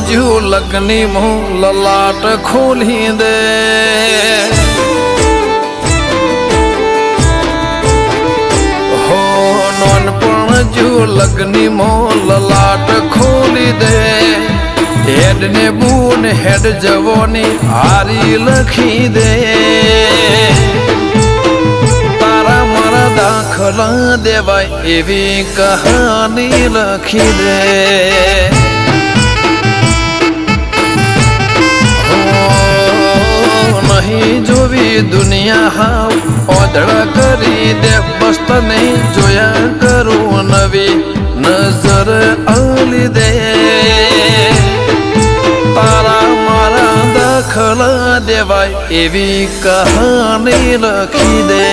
જુ લગ્ની મોં લલાટ ખોલી દે હો નોનપણ જુ લગ્ની મોં લલાટ ખોલી દે હેડ ને બૂન હેડ જવોની હારી લખી દે તારા મારા દાખલા દેવાય એવી કહાની લખી દે નહીં જોવી દુનિયા હાવ ઓદળા કરી દે બસ તને જોયા કરું નવી નજર આલી દે તારા મારા દાખલા દેવાય એવી કહાની લખી દે